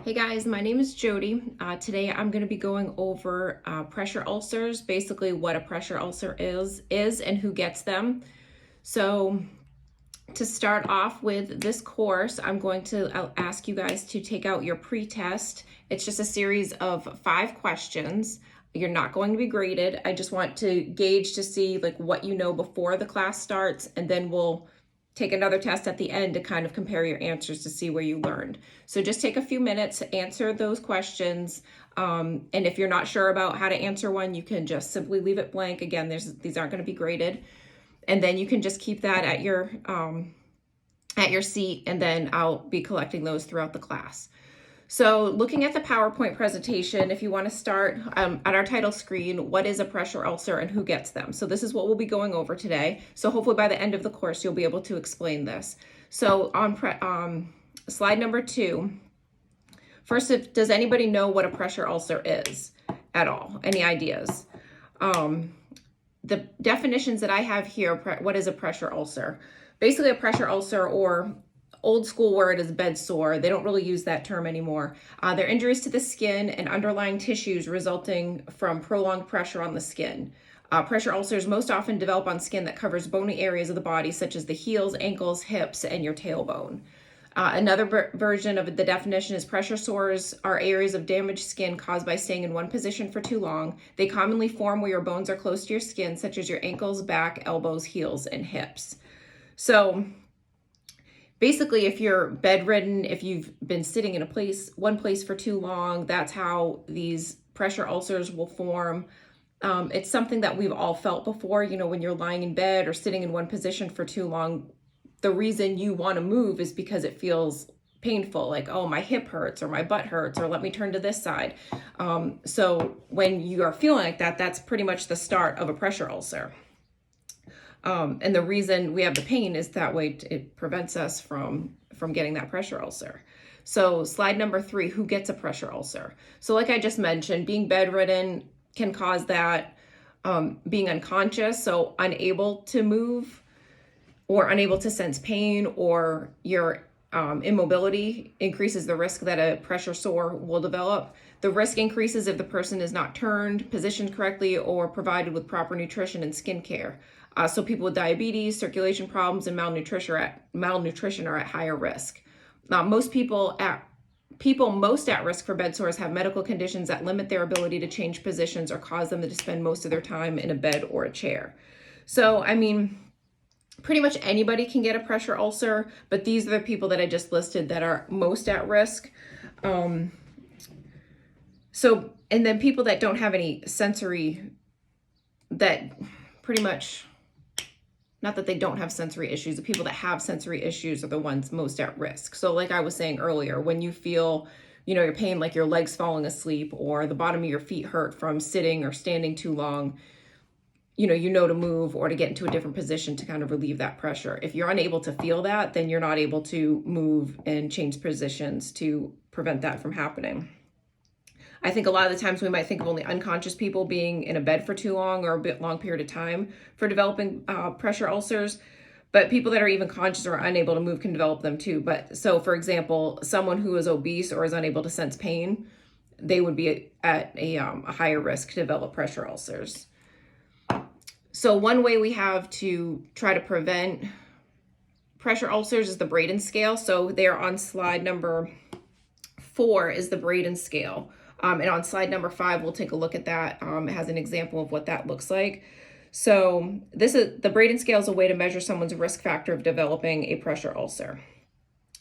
Hey guys, my name is Jody. Today I'm going to be going over pressure ulcers, basically what a pressure ulcer is and who gets them. So to start off with this course, I'll ask you guys to take out your pre-test. It's just a series of 5 questions. You're not going to be graded. I just want to gauge to see like what you know before the class starts, and then we'll take another test at the end to kind of compare your answers to see where you learned. So just take a few minutes to answer those questions. And if you're not sure about how to answer one, you can just simply leave it blank. Again, these aren't going to be graded. And then you can just keep that at your seat, and then I'll be collecting those throughout the class. So looking at the PowerPoint presentation, if you want to start at our title screen, what is a pressure ulcer and who gets them? So this is what we'll be going over today. So hopefully by the end of the course, you'll be able to explain this. So on slide number 2, first, does anybody know what a pressure ulcer is at all? Any ideas? The definitions that I have here, what is a pressure ulcer? Basically a pressure ulcer, or old school word is bed sore. They don't really use that term anymore. They're injuries to the skin and underlying tissues resulting from prolonged pressure on the skin. Pressure ulcers most often develop on skin that covers bony areas of the body, such as the heels, ankles, hips, and your tailbone. Another version of the definition is pressure sores are areas of damaged skin caused by staying in one position for too long. They commonly form where your bones are close to your skin, such as your ankles, back, elbows, heels, and hips. So basically, if you're bedridden, if you've been sitting in one place for too long, that's how these pressure ulcers will form. It's something that we've all felt before. You know, when you're lying in bed or sitting in one position for too long, the reason you want to move is because it feels painful, like, oh, my hip hurts or my butt hurts, or let me turn to this side. So when you are feeling like that, that's pretty much the start of a pressure ulcer. And the reason we have the pain is that way it prevents us from getting that pressure ulcer. So slide number 3, who gets a pressure ulcer? So like I just mentioned, being bedridden can cause that, being unconscious, so unable to move or unable to sense pain, or your immobility increases the risk that a pressure sore will develop. The risk increases if the person is not turned, positioned correctly, or provided with proper nutrition and skincare. So people with diabetes, circulation problems, and malnutrition are at higher risk. Most people most at risk for bed sores have medical conditions that limit their ability to change positions or cause them to spend most of their time in a bed or a chair. So, I mean, pretty much anybody can get a pressure ulcer, but these are the people that I just listed that are most at risk. And then people that don't have any sensory, that pretty much, not that they don't have sensory issues, the people that have sensory issues are the ones most at risk. So like I was saying earlier, when you feel, your pain, like your legs falling asleep or the bottom of your feet hurt from sitting or standing too long, you know to move or to get into a different position to kind of relieve that pressure. If you're unable to feel that, then you're not able to move and change positions to prevent that from happening. I think a lot of the times we might think of only unconscious people being in a bed for too long or a bit long period of time for developing pressure ulcers, but people that are even conscious or unable to move can develop them too. But so, for example, someone who is obese or is unable to sense pain, they would be at a higher risk to develop pressure ulcers. So one way we have to try to prevent pressure ulcers is the Braden scale. So there on slide number 4 is the Braden scale. And on slide number 5, we'll take a look at that. It has an example of what that looks like. So the Braden scale is a way to measure someone's risk factor of developing a pressure ulcer.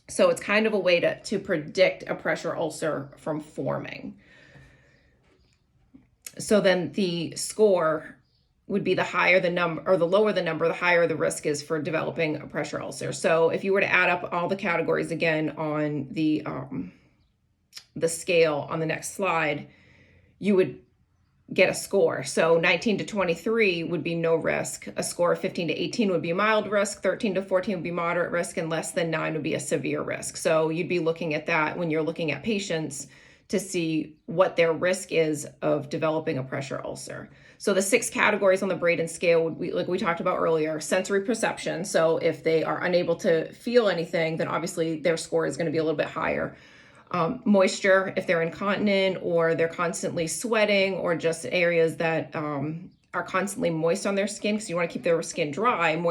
So it's kind of a way to predict a pressure ulcer from forming. So then the score would be the higher the number, or the lower the number, the higher the risk is for developing a pressure ulcer. So if you were to add up all the categories again on the scale on the next slide, you would get a score. So 19 to 23 would be no risk. A score of 15 to 18 would be mild risk. 13 to 14 would be moderate risk, and less than 9 would be a severe risk. So you'd be looking at that when you're looking at patients to see what their risk is of developing a pressure ulcer. So the 6 categories on the Braden scale would be, like we talked about earlier, sensory perception. So if they are unable to feel anything, then obviously their score is going to be a little bit higher. Moisture, if they're incontinent or they're constantly sweating, or just areas that are constantly moist on their skin, because you want to keep their skin dry.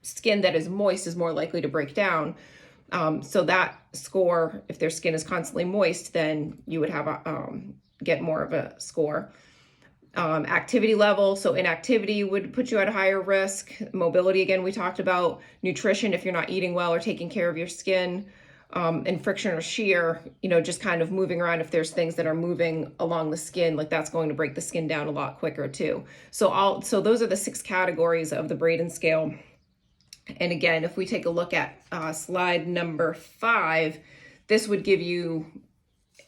Skin that is moist is more likely to break down. So that score, if their skin is constantly moist, then you would have get more of a score. Activity level, so inactivity would put you at a higher risk. Mobility, again, we talked about. Nutrition, if you're not eating well or taking care of your skin. And friction or shear, just kind of moving around. If there's things that are moving along the skin, like that's going to break the skin down a lot quicker too. So those are the 6 categories of the Braden scale. And again, if we take a look at slide number 5, this would give you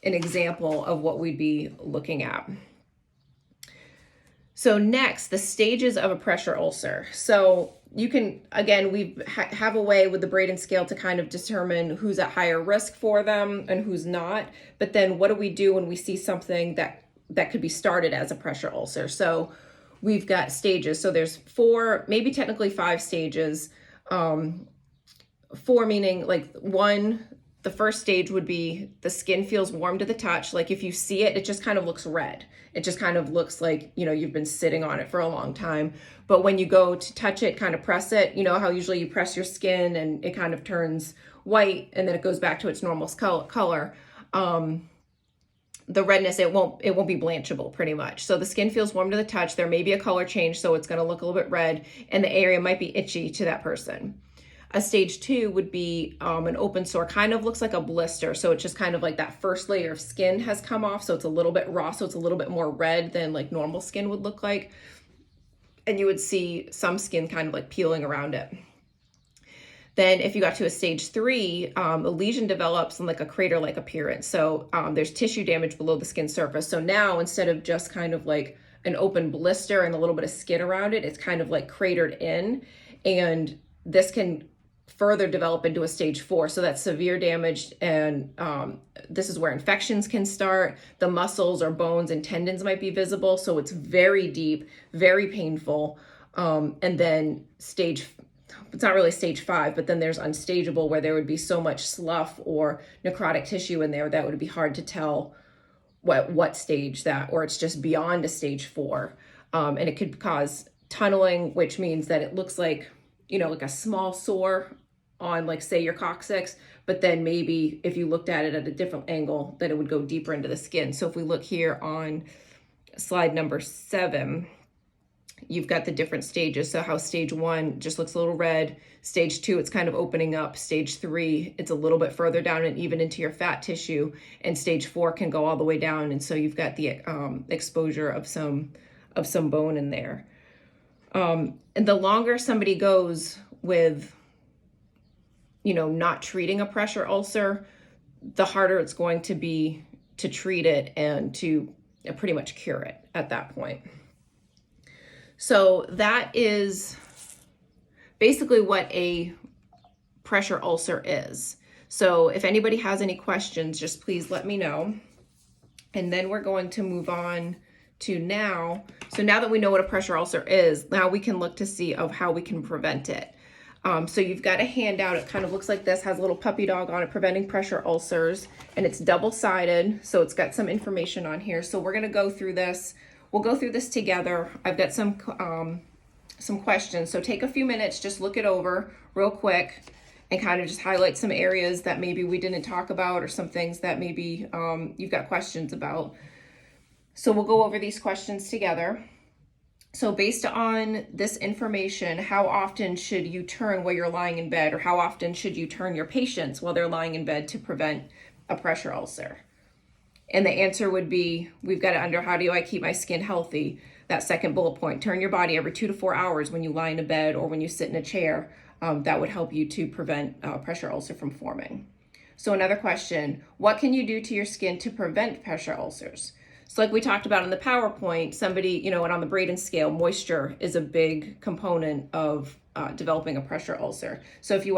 an example of what we'd be looking at. So next, the stages of a pressure ulcer. So you can, again, we have a way with the Braden scale to kind of determine who's at higher risk for them and who's not. But then what do we do when we see something that could be started as a pressure ulcer? So we've got stages. So there's 4, maybe technically 5 stages. 4 meaning like 1, the first stage would be the skin feels warm to the touch. Like if you see it, it just kind of looks red. It just kind of looks like, you've been sitting on it for a long time. But when you go to touch it, kind of press it, how usually you press your skin and it kind of turns white and then it goes back to its normal color. The redness, it won't be blanchable pretty much. So the skin feels warm to the touch. There may be a color change, so it's going to look a little bit red, and the area might be itchy to that person. A stage 2 would be an open sore, kind of looks like a blister. So it's just kind of like that first layer of skin has come off. So it's a little bit raw. So it's a little bit more red than like normal skin would look like. And you would see some skin kind of like peeling around it. Then if you got to a stage 3, a lesion develops in like a crater-like appearance. So there's tissue damage below the skin surface. So now instead of just kind of like an open blister and a little bit of skin around it, it's kind of like cratered in. And this can further develop into a stage 4. So that's severe damage. And this is where infections can start. The muscles or bones and tendons might be visible. So it's very deep, very painful. And then it's not really stage 5, but then there's unstageable, where there would be so much slough or necrotic tissue in there that would be hard to tell what stage that, or it's just beyond a stage 4. And it could cause tunneling, which means that it looks like, like a small sore on, like, say, your coccyx, but then maybe if you looked at it at a different angle, that it would go deeper into the skin. So if we look here on slide number 7, you've got the different stages. So how stage 1 just looks a little red. Stage 2, it's kind of opening up. Stage 3, it's a little bit further down and even into your fat tissue. And stage 4 can go all the way down. And so you've got the exposure of some bone in there. And the longer somebody goes with, not treating a pressure ulcer, the harder it's going to be to treat it and to pretty much cure it at that point. So that is basically what a pressure ulcer is. So if anybody has any questions, just please let me know. And then we're going to move on to now. So now that we know what a pressure ulcer is, now we can look to see of how we can prevent it. So you've got a handout. It kind of looks like this, has a little puppy dog on it, preventing pressure ulcers, and it's double-sided. So it's got some information on here. So we're going to go through this. We'll go through this together. I've got some questions. So take a few minutes, just look it over real quick and kind of just highlight some areas that maybe we didn't talk about, or some things that maybe you've got questions about. So we'll go over these questions together. So based on this information, how often should you turn while you're lying in bed, or how often should you turn your patients while they're lying in bed to prevent a pressure ulcer? And the answer would be, we've got it under how do I keep my skin healthy? That second bullet point, turn your body every 2 to 4 hours when you lie in a bed or when you sit in a chair. That would help you to prevent pressure ulcer from forming. So another question, what can you do to your skin to prevent pressure ulcers? So like we talked about in the PowerPoint, somebody, and on the Braden scale, moisture is a big component of developing a pressure ulcer. So if you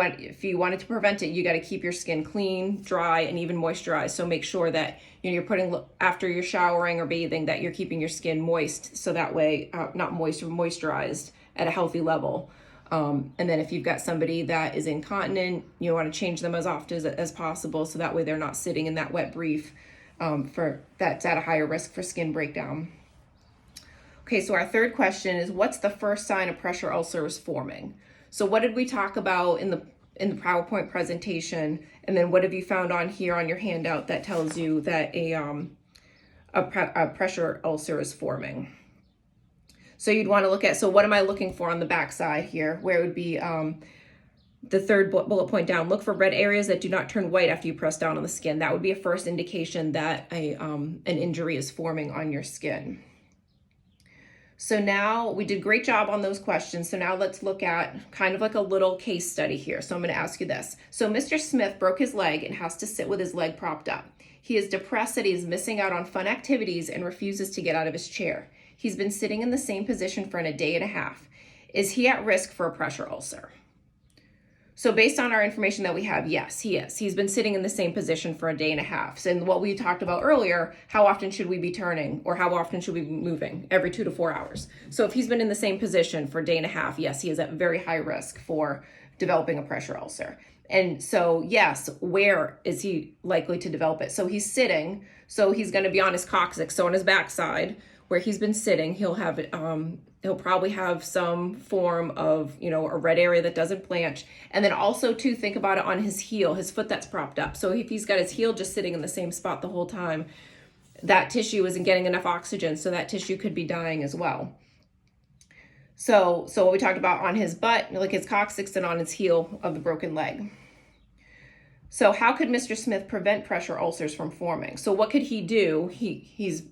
wanted to prevent it, you got to keep your skin clean, dry, and even moisturized. So make sure that you're putting, after you're showering or bathing, that you're keeping your skin moist. So that way, not moist or moisturized at a healthy level. And then if you've got somebody that is incontinent, you want to change them as often as possible, so that way they're not sitting in that wet brief that's at a higher risk for skin breakdown. Okay, so our third question is, what's the first sign a pressure ulcer is forming? So what did we talk about in the PowerPoint presentation, and then what have you found on here on your handout that tells you that a pressure ulcer is forming? So you'd want to look at, so what am I looking for on the back side here, where it would be the third bullet point down. Look for red areas that do not turn white after you press down on the skin. That would be a first indication that an injury is forming on your skin. So now we did a great job on those questions. So now let's look at kind of like a little case study here. So I'm going to ask you this. So Mr. Smith broke his leg and has to sit with his leg propped up. He is depressed that he is missing out on fun activities and refuses to get out of his chair. He's been sitting in the same position for a day and a half. Is he at risk for a pressure ulcer? So based on our information that we have, yes, he is. He's been sitting in the same position for a day and a half. So, and what we talked about earlier, how often should we be turning, or how often should we be moving? Every 2 to 4 hours. So if he's been in the same position for a day and a half, yes, he is at very high risk for developing a pressure ulcer. And so, yes, where is he likely to develop it? So he's sitting, so he's going to be on his coccyx, so on his backside, where he's been sitting, he'll have he'll probably have some form of, a red area that doesn't blanch. And then also too, think about it on his heel, his foot that's propped up. So if he's got his heel just sitting in the same spot the whole time, that tissue isn't getting enough oxygen, so that tissue could be dying as well. So what we talked about on his butt, like his coccyx, and on his heel of the broken leg. So how could Mr. Smith prevent pressure ulcers from forming? So what could he do? He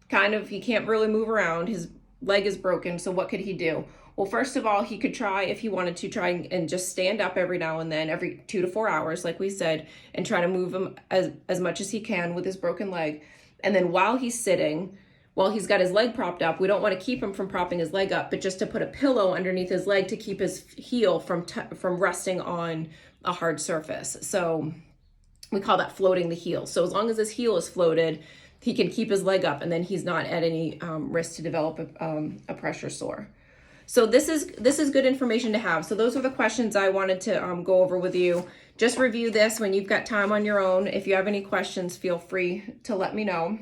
can't really move around. His leg is broken. So what could he do? Well, first of all, he could try, if he wanted to, try and just stand up every now and then, every 2 to 4 hours, like we said, and try to move him as much as he can with his broken leg. And then while he's sitting, while he's got his leg propped up, we don't want to keep him from propping his leg up, but just to put a pillow underneath his leg to keep his heel from resting on a hard surface. So we call that floating the heel. So as long as his heel is floated, he can keep his leg up, and then he's not at any risk to develop a pressure sore. So this is good information to have. So those are the questions I wanted to go over with you. Just review this when you've got time on your own. If you have any questions, feel free to let me know.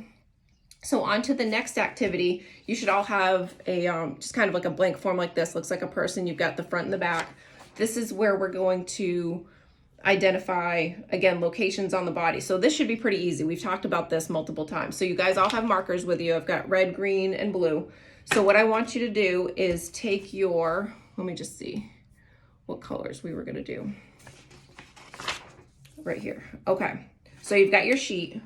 So on to the next activity. You should all have a just kind of like a blank form like this. Looks like a person. You've got the front and the back. This is where we're going to identify, again, locations on the body. So this should be pretty easy. We've talked about this multiple times. So you guys all have markers with you. I've got red, green, and blue. So what I want you to do is take your, let me just see what colors we were going to do. Right here. Okay. So you've got your sheet.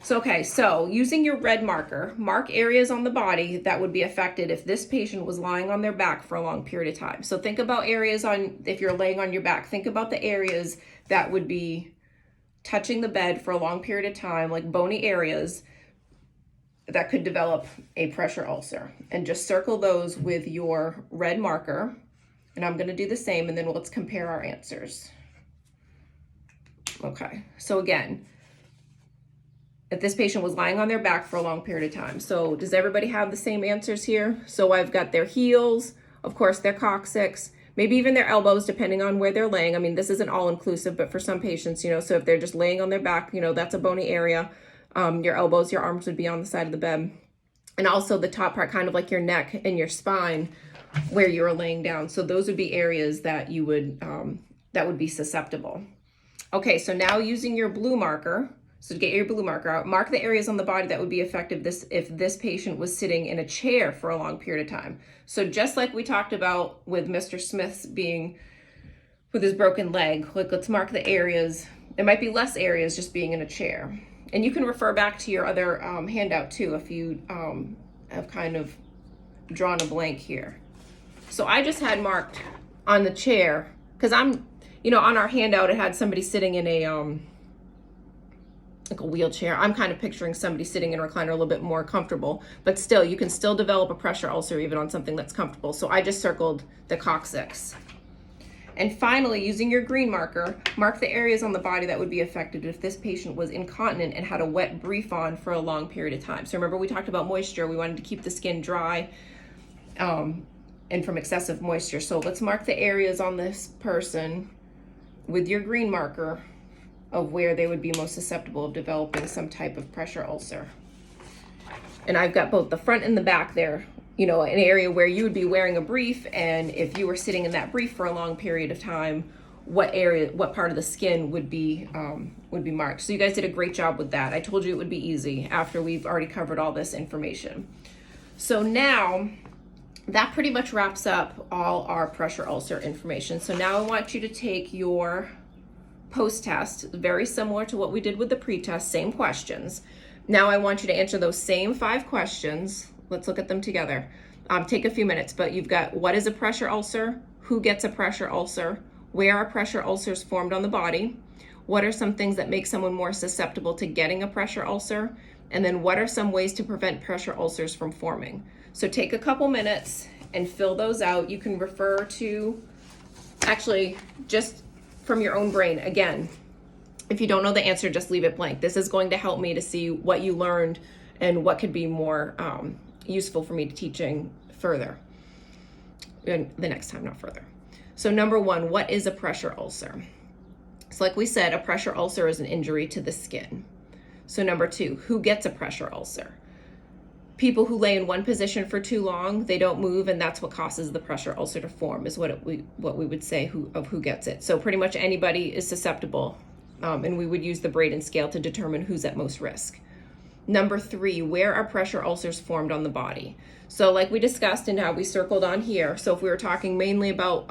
So using your red marker, mark areas on the body that would be affected if this patient was lying on their back for a long period of time. So think about areas if you're laying on your back, think about the areas that would be touching the bed for a long period of time, like bony areas that could develop a pressure ulcer. And just circle those with your red marker. And I'm going to do the same, and then let's compare our answers. Okay, so again, if this patient was lying on their back for a long period of time. So does everybody have the same answers here? So I've got their heels, of course, their coccyx, maybe even their elbows, depending on where they're laying. I mean, this isn't all inclusive, but for some patients, so if they're just laying on their back, that's a bony area. Your elbows, your arms would be on the side of the bed. And also the top part, kind of like your neck and your spine, where you're laying down. So those would be areas that you would, that would be susceptible. Okay, so now using your blue marker, so get your blue marker out, mark the areas on the body that would be affected if this patient was sitting in a chair for a long period of time. So just like we talked about with Mr. Smith's being with his broken leg, let's mark the areas. There might be less areas just being in a chair. And you can refer back to your other handout too if you have kind of drawn a blank here. So I just had marked on the chair, because on our handout it had somebody sitting in a like a wheelchair. I'm kind of picturing somebody sitting in a recliner a little bit more comfortable, but still, you can still develop a pressure ulcer even on something that's comfortable. So I just circled the coccyx. And finally, using your green marker, mark the areas on the body that would be affected if this patient was incontinent and had a wet brief on for a long period of time. So remember, we talked about moisture. We wanted to keep the skin dry and from excessive moisture. So let's mark the areas on this person with your green marker of where they would be most susceptible of developing some type of pressure ulcer. And I've got both the front and the back there, you know, an area where you would be wearing a brief, and if you were sitting in that brief for a long period of time, what part of the skin would be marked. So you guys did a great job with that. I told you it would be easy after we've already covered all this information. So now that pretty much wraps up all our pressure ulcer information. So now I want you to take your post-test, very similar to what we did with the pre-test, same questions. Now I want you to answer those same 5 questions. Let's look at them together. Take a few minutes, but you've got what is a pressure ulcer, who gets a pressure ulcer, where are pressure ulcers formed on the body, what are some things that make someone more susceptible to getting a pressure ulcer, and then what are some ways to prevent pressure ulcers from forming. So take a couple minutes and fill those out. You can refer to, actually, just from your own brain. Again, if you don't know the answer, just leave it blank. This is going to help me to see what you learned and what could be more useful for me to teaching further, and the next time, not further. So number 1, what is a pressure ulcer? So like we said, a pressure ulcer is an injury to the skin. So number 2, who gets a pressure ulcer? People who lay in one position for too long, they don't move, and that's what causes the pressure ulcer to form, is what we would say who gets it. So pretty much anybody is susceptible, and we would use the Braden scale to determine who's at most risk. Number 3, where are pressure ulcers formed on the body? So like we discussed and how we circled on here, so if we were talking mainly about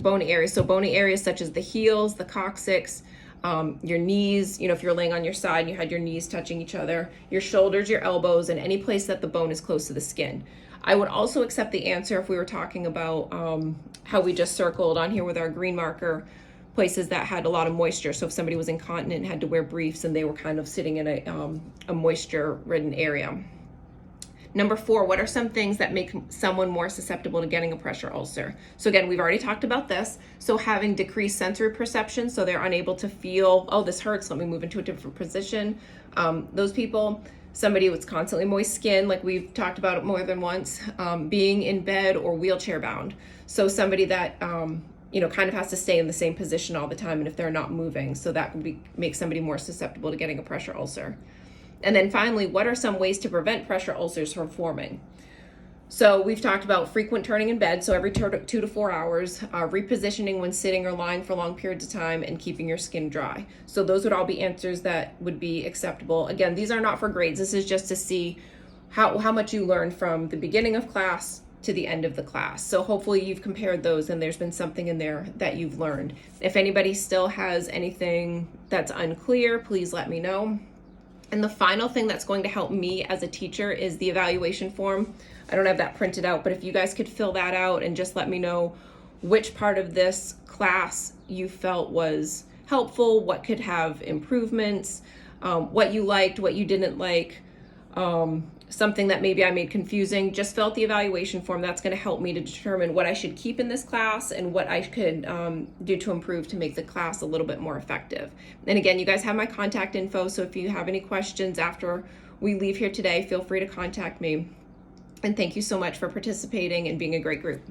bony areas, so bony areas such as the heels, the coccyx, your knees, you know, if you're laying on your side and you had your knees touching each other, your shoulders, your elbows, and any place that the bone is close to the skin. I would also accept the answer if we were talking about how we just circled on here with our green marker, places that had a lot of moisture. So if somebody was incontinent and had to wear briefs and they were kind of sitting in a moisture-ridden area. Number 4, what are some things that make someone more susceptible to getting a pressure ulcer? So again, we've already talked about this. So having decreased sensory perception, so they're unable to feel, oh, this hurts, let me move into a different position. Those people, somebody with constantly moist skin, like we've talked about it more than once, being in bed or wheelchair bound. So somebody that, you know, kind of has to stay in the same position all the time, and if they're not moving, so that would make somebody more susceptible to getting a pressure ulcer. And then finally, what are some ways to prevent pressure ulcers from forming? So we've talked about frequent turning in bed, so every 2 to 4 hours, repositioning when sitting or lying for long periods of time, and keeping your skin dry. So those would all be answers that would be acceptable. Again, these are not for grades. This is just to see how much you learned from the beginning of class to the end of the class. So hopefully you've compared those and there's been something in there that you've learned. If anybody still has anything that's unclear, please let me know. And the final thing that's going to help me as a teacher is the evaluation form. I don't have that printed out, but if you guys could fill that out and just let me know which part of this class you felt was helpful, what could have improvements, what you liked, what you didn't like, something that maybe I made confusing, just fill out the evaluation form. That's going to help me to determine what I should keep in this class and what I could do to improve to make the class a little bit more effective. And again, you guys have my contact info, so if you have any questions after we leave here today, feel free to contact me. And thank you so much for participating and being a great group.